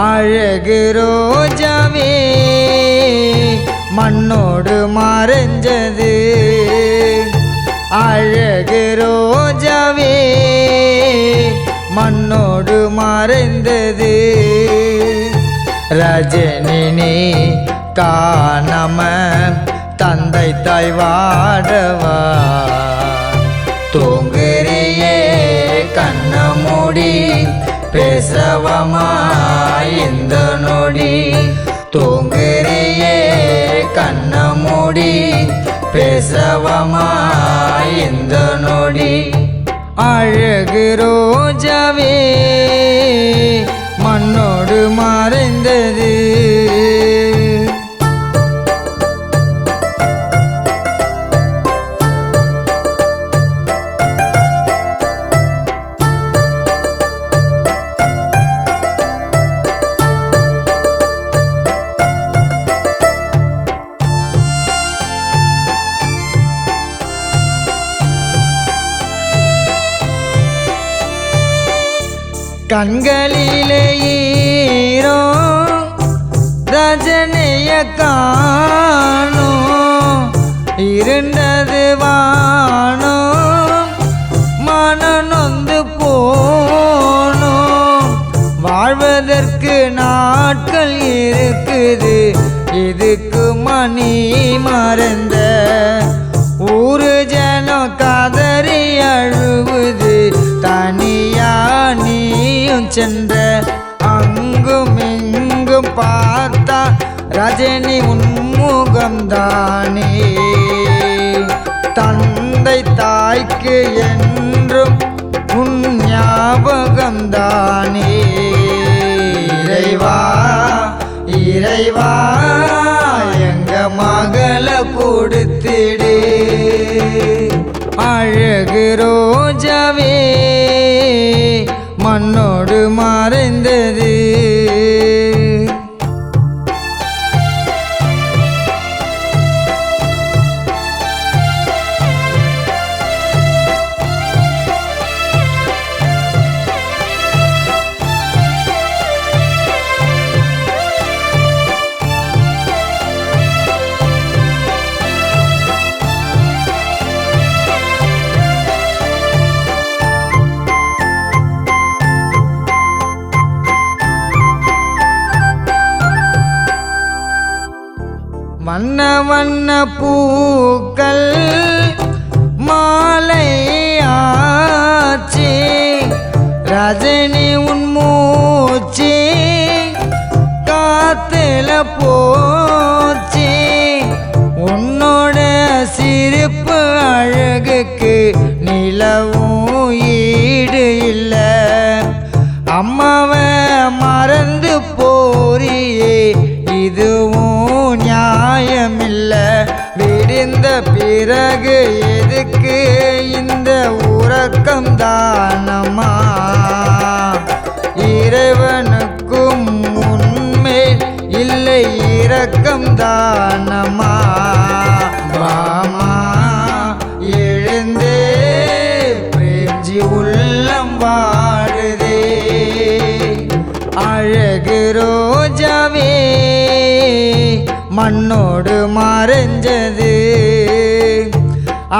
அழகு ரோஜாவே மண்ணோடு மறைஞ்சது. அழகு ரோஜாவே மண்ணோடு மறைந்தது. ரஜினி நீ காணாம தந்தை தாய் வாடவா, தூங்குறியே கண்ண மூடி பேசவமா இந்த நொடி. தூங்குறியே கண்ண மூடி பேசவமா இந்த நொடி. அழகு ரோஜாவே மண்ணோடு மறைந்தது. கண்களிலே ஈரோ ரஜனைய காணோ, இருண்டது வானோ மனநொந்து போனோ. வாழ்வதற்கு நாட்கள் இருக்குது, இதுக்கு மணி மறந்த ஊரு ஜனம் கதறி அழுவுது. தனியா நீயும் சென்ற அங்கும் இங்கும் பார்த்தா ரஜினி உன்முகம்தானே. தந்தை தாய்க்கு என்றும் உன் ஞாபகம்தானே. இறைவா இறைவா எங்க மகள கொடுத்திடு. அழகு ரோஜாவே மண்ணோடு மறைந்தது. வண்ண வண்ண பூக்கள் மாலையாச்சி, ரஜினி உன் மூச்சி காத்துல போச்சி. உன்னோட சிரிப்பு அழகுக்கு நிலவும் ஈடு இல்ல. அம்மாவை மறந்து போறியே இதுவும் நியாயமில்ல. விடிந்த பிறகு எதுக்கு இந்த உறக்கம் தானம்மா. இறைவனுக்கும் உன்மேல் இல்லை இரக்கம் தானம்மா. வாமா எழுந்தே பேஞ்சி உள்ளம் வாடுதே. அழகு ரோஜாவே மண்ணோடு மறைஞ்சது.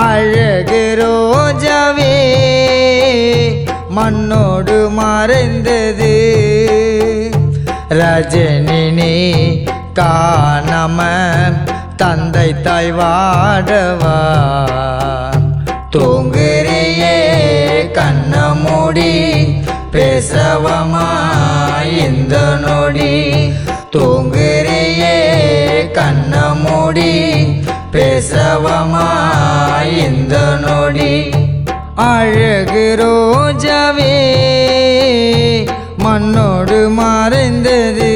அழகு ரோஜாவே மண்ணோடு மறைந்தது. ரஜினி நீ காணாம தந்தை தாய் வாடவா, தூங்குறியே கண்ண மூடி பேசவமா இந்த நொடி. தூங்குறியே கண்ண மூடி பேசவமா இந்த நொடி. அழகு ரோஜாவே மண்ணோடு மறைந்தது.